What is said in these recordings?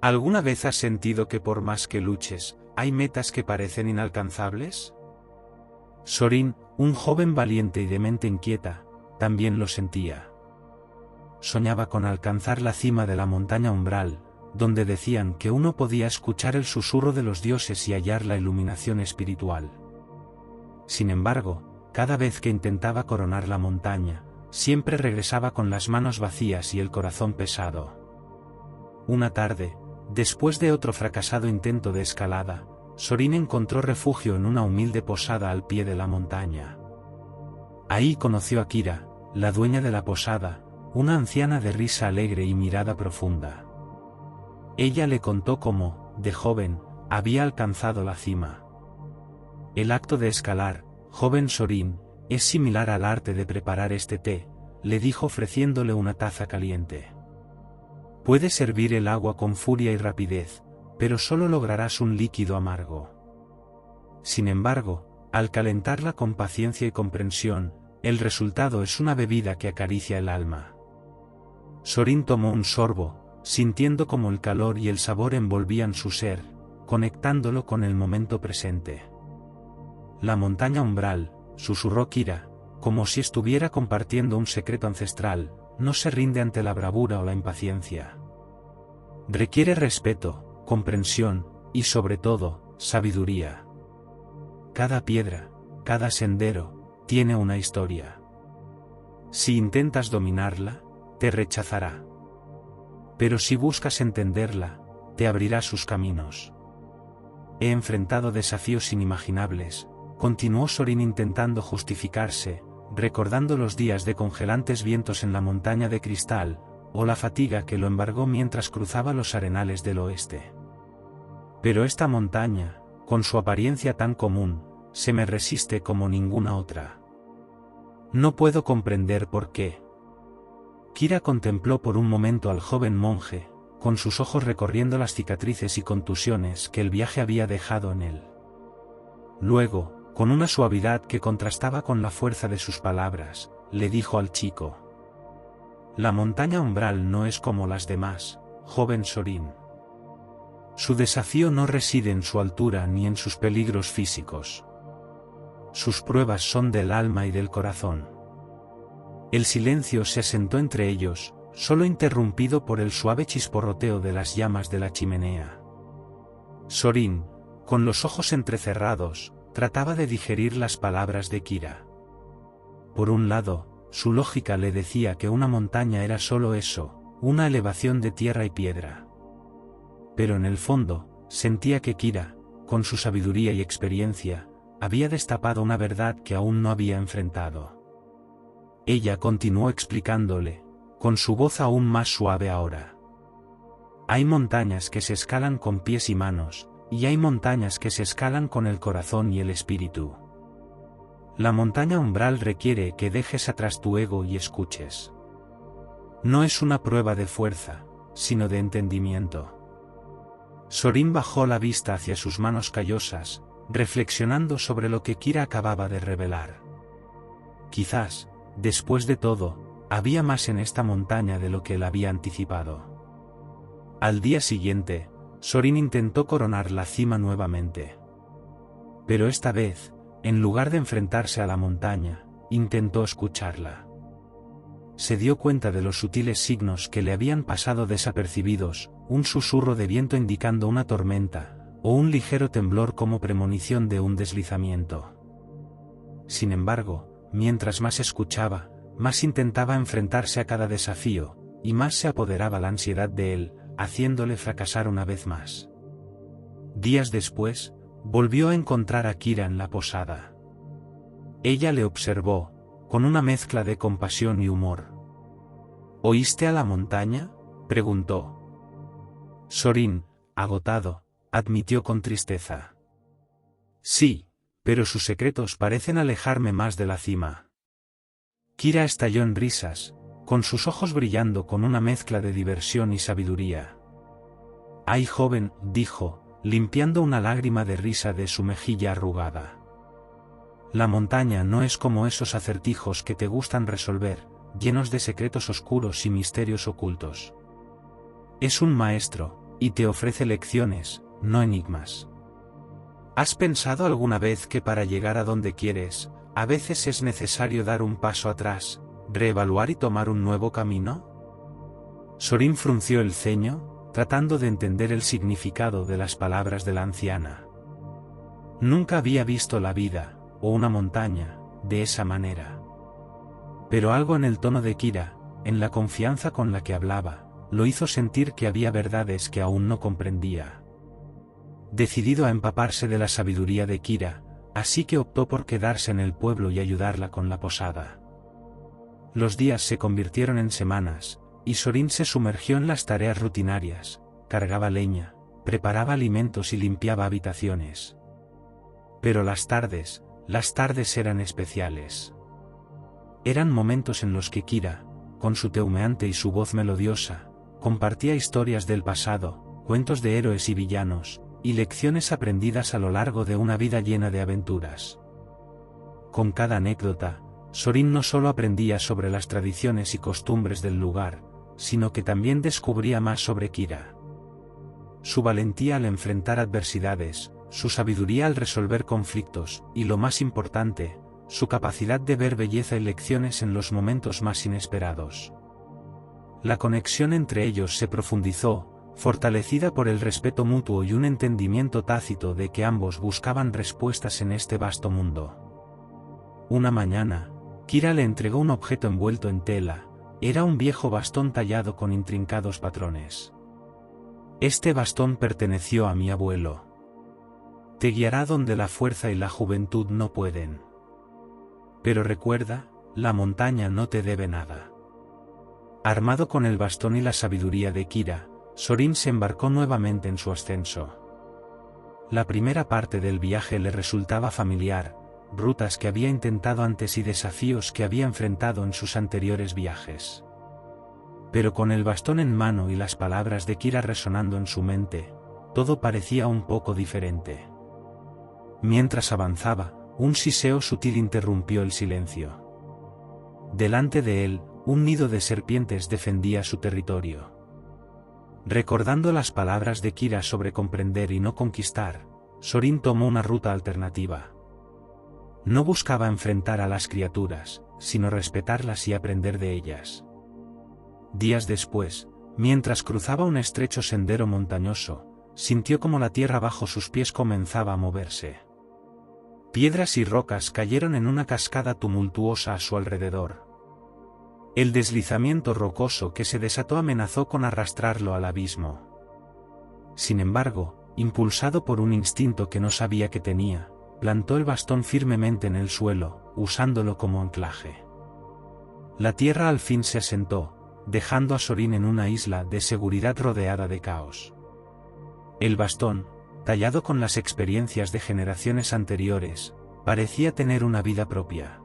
¿Alguna vez has sentido que por más que luches, hay metas que parecen inalcanzables? Sorin, un joven valiente y de mente inquieta, también lo sentía. Soñaba con alcanzar la cima de la montaña umbral, donde decían que uno podía escuchar el susurro de los dioses y hallar la iluminación espiritual. Sin embargo, cada vez que intentaba coronar la montaña, siempre regresaba con las manos vacías y el corazón pesado. Una tarde, después de otro fracasado intento de escalada, Sorin encontró refugio en una humilde posada al pie de la montaña. Ahí conoció a Kira, la dueña de la posada, una anciana de risa alegre y mirada profunda. Ella le contó cómo, de joven, había alcanzado la cima. El acto de escalar, joven Sorin, es similar al arte de preparar este té, le dijo ofreciéndole una taza caliente. Puedes hervir el agua con furia y rapidez, pero solo lograrás un líquido amargo. Sin embargo, al calentarla con paciencia y comprensión, el resultado es una bebida que acaricia el alma. Sorin tomó un sorbo, sintiendo cómo el calor y el sabor envolvían su ser, conectándolo con el momento presente. La montaña umbral, susurró Kira, como si estuviera compartiendo un secreto ancestral, no se rinde ante la bravura o la impaciencia. Requiere respeto, comprensión, y sobre todo, sabiduría. Cada piedra, cada sendero, tiene una historia. Si intentas dominarla, te rechazará. Pero si buscas entenderla, te abrirá sus caminos. He enfrentado desafíos inimaginables, continuó Sorin intentando justificarse, recordando los días de congelantes vientos en la montaña de cristal, o la fatiga que lo embargó mientras cruzaba los arenales del oeste. Pero esta montaña, con su apariencia tan común, se me resiste como ninguna otra. No puedo comprender por qué. Kira contempló por un momento al joven monje, con sus ojos recorriendo las cicatrices y contusiones que el viaje había dejado en él. Luego, con una suavidad que contrastaba con la fuerza de sus palabras, le dijo al chico: la montaña umbral no es como las demás, joven Sorin. Su desafío no reside en su altura ni en sus peligros físicos. Sus pruebas son del alma y del corazón. El silencio se asentó entre ellos, solo interrumpido por el suave chisporroteo de las llamas de la chimenea. Sorin, con los ojos entrecerrados, trataba de digerir las palabras de Kira. Por un lado, su lógica le decía que una montaña era solo eso, una elevación de tierra y piedra. Pero en el fondo, sentía que Kira, con su sabiduría y experiencia, había destapado una verdad que aún no había enfrentado. Ella continuó explicándole, con su voz aún más suave ahora. Hay montañas que se escalan con pies y manos, y hay montañas que se escalan con el corazón y el espíritu. La montaña umbral requiere que dejes atrás tu ego y escuches. No es una prueba de fuerza, sino de entendimiento. Sorin bajó la vista hacia sus manos callosas, reflexionando sobre lo que Kira acababa de revelar. Quizás, después de todo, había más en esta montaña de lo que él había anticipado. Al día siguiente, Sorin intentó coronar la cima nuevamente. Pero esta vez, en lugar de enfrentarse a la montaña, intentó escucharla. Se dio cuenta de los sutiles signos que le habían pasado desapercibidos, un susurro de viento indicando una tormenta, o un ligero temblor como premonición de un deslizamiento. Sin embargo, mientras más escuchaba, más intentaba enfrentarse a cada desafío, y más se apoderaba la ansiedad de él, haciéndole fracasar una vez más. Días después, volvió a encontrar a Kira en la posada. Ella le observó, con una mezcla de compasión y humor. ¿Oíste a la montaña?, preguntó. Sorin, agotado, admitió con tristeza. Sí, pero sus secretos parecen alejarme más de la cima. Kira estalló en risas, con sus ojos brillando con una mezcla de diversión y sabiduría. Ay, joven, dijo, limpiando una lágrima de risa de su mejilla arrugada. La montaña no es como esos acertijos que te gustan resolver, llenos de secretos oscuros y misterios ocultos. Es un maestro, y te ofrece lecciones, no enigmas. ¿Has pensado alguna vez que para llegar a donde quieres, a veces es necesario dar un paso atrás, reevaluar y tomar un nuevo camino? Sorin frunció el ceño, tratando de entender el significado de las palabras de la anciana. Nunca había visto la vida, o una montaña, de esa manera. Pero algo en el tono de Kira, en la confianza con la que hablaba, lo hizo sentir que había verdades que aún no comprendía. Decidido a empaparse de la sabiduría de Kira, así que optó por quedarse en el pueblo y ayudarla con la posada. Los días se convirtieron en semanas, y Sorin se sumergió en las tareas rutinarias, cargaba leña, preparaba alimentos y limpiaba habitaciones. Pero las tardes eran especiales. Eran momentos en los que Kira, con su tehumeante y su voz melodiosa, compartía historias del pasado, cuentos de héroes y villanos, y lecciones aprendidas a lo largo de una vida llena de aventuras. Con cada anécdota, Sorin no solo aprendía sobre las tradiciones y costumbres del lugar, sino que también descubría más sobre Kira. Su valentía al enfrentar adversidades, su sabiduría al resolver conflictos, y lo más importante, su capacidad de ver belleza y lecciones en los momentos más inesperados. La conexión entre ellos se profundizó, fortalecida por el respeto mutuo y un entendimiento tácito de que ambos buscaban respuestas en este vasto mundo. Una mañana, Kira le entregó un objeto envuelto en tela, era un viejo bastón tallado con intrincados patrones. Este bastón perteneció a mi abuelo. Te guiará donde la fuerza y la juventud no pueden. Pero recuerda, la montaña no te debe nada. Armado con el bastón y la sabiduría de Kira, Sorin se embarcó nuevamente en su ascenso. La primera parte del viaje le resultaba familiar, rutas que había intentado antes y desafíos que había enfrentado en sus anteriores viajes. Pero con el bastón en mano y las palabras de Kira resonando en su mente, todo parecía un poco diferente. Mientras avanzaba, un siseo sutil interrumpió el silencio. Delante de él, un nido de serpientes defendía su territorio. Recordando las palabras de Kira sobre comprender y no conquistar, Sorin tomó una ruta alternativa. No buscaba enfrentar a las criaturas, sino respetarlas y aprender de ellas. Días después, mientras cruzaba un estrecho sendero montañoso, sintió como la tierra bajo sus pies comenzaba a moverse. Piedras y rocas cayeron en una cascada tumultuosa a su alrededor. El deslizamiento rocoso que se desató amenazó con arrastrarlo al abismo. Sin embargo, impulsado por un instinto que no sabía que tenía, plantó el bastón firmemente en el suelo, usándolo como anclaje. La tierra al fin se asentó, dejando a Sorin en una isla de seguridad rodeada de caos. El bastón, tallado con las experiencias de generaciones anteriores, parecía tener una vida propia.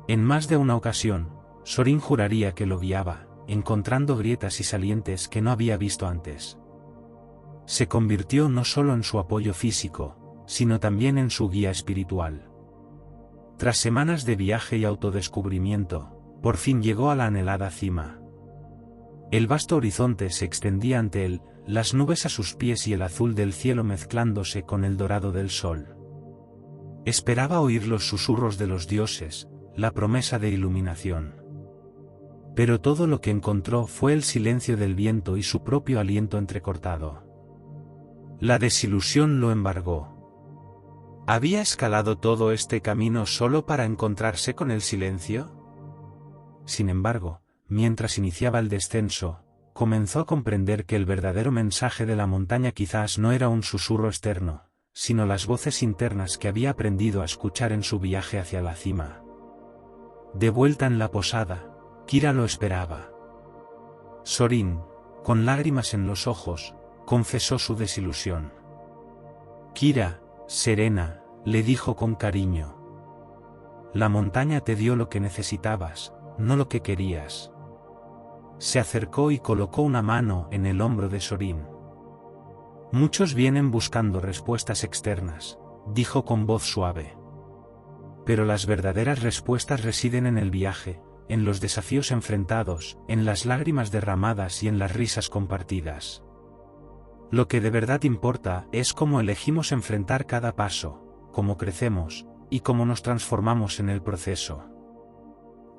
En más de una ocasión, Sorin juraría que lo guiaba, encontrando grietas y salientes que no había visto antes. Se convirtió no solo en su apoyo físico, sino también en su guía espiritual. Tras semanas de viaje y autodescubrimiento, por fin llegó a la anhelada cima. El vasto horizonte se extendía ante él, las nubes a sus pies y el azul del cielo mezclándose con el dorado del sol. Esperaba oír los susurros de los dioses, la promesa de iluminación. Pero todo lo que encontró fue el silencio del viento y su propio aliento entrecortado. La desilusión lo embargó. ¿Había escalado todo este camino solo para encontrarse con el silencio? Sin embargo, mientras iniciaba el descenso, comenzó a comprender que el verdadero mensaje de la montaña quizás no era un susurro externo, sino las voces internas que había aprendido a escuchar en su viaje hacia la cima. De vuelta en la posada, Kira lo esperaba. Sorin, con lágrimas en los ojos, confesó su desilusión. Kira, serena, le dijo con cariño. La montaña te dio lo que necesitabas, no lo que querías. Se acercó y colocó una mano en el hombro de Sorin. Muchos vienen buscando respuestas externas, dijo con voz suave. Pero las verdaderas respuestas residen en el viaje, en los desafíos enfrentados, en las lágrimas derramadas y en las risas compartidas. Lo que de verdad importa es cómo elegimos enfrentar cada paso, cómo crecemos, y cómo nos transformamos en el proceso.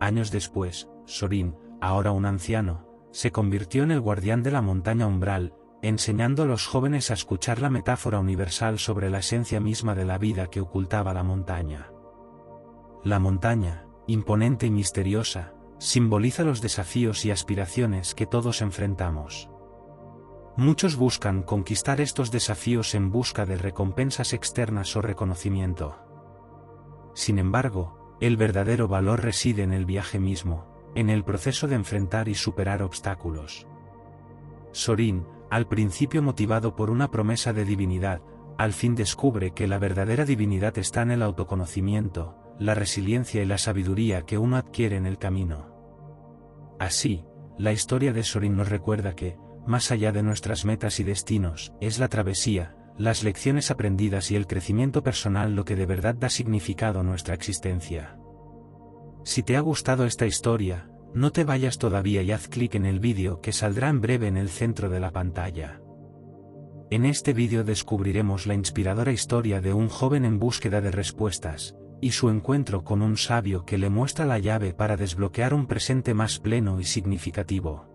Años después, Sorin, ahora un anciano, se convirtió en el guardián de la montaña umbral, enseñando a los jóvenes a escuchar la metáfora universal sobre la esencia misma de la vida que ocultaba la montaña. La montaña, imponente y misteriosa, simboliza los desafíos y aspiraciones que todos enfrentamos. Muchos buscan conquistar estos desafíos en busca de recompensas externas o reconocimiento. Sin embargo, el verdadero valor reside en el viaje mismo, en el proceso de enfrentar y superar obstáculos. Sorin, al principio motivado por una promesa de divinidad, al fin descubre que la verdadera divinidad está en el autoconocimiento, la resiliencia y la sabiduría que uno adquiere en el camino. Así, la historia de Sorin nos recuerda que, más allá de nuestras metas y destinos, es la travesía, las lecciones aprendidas y el crecimiento personal lo que de verdad da significado a nuestra existencia. Si te ha gustado esta historia, no te vayas todavía y haz clic en el vídeo que saldrá en breve en el centro de la pantalla. En este vídeo descubriremos la inspiradora historia de un joven en búsqueda de respuestas, y su encuentro con un sabio que le muestra la llave para desbloquear un presente más pleno y significativo.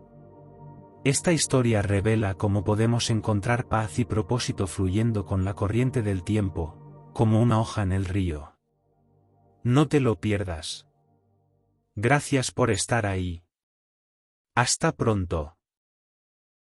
Esta historia revela cómo podemos encontrar paz y propósito fluyendo con la corriente del tiempo, como una hoja en el río. No te lo pierdas. Gracias por estar ahí. Hasta pronto.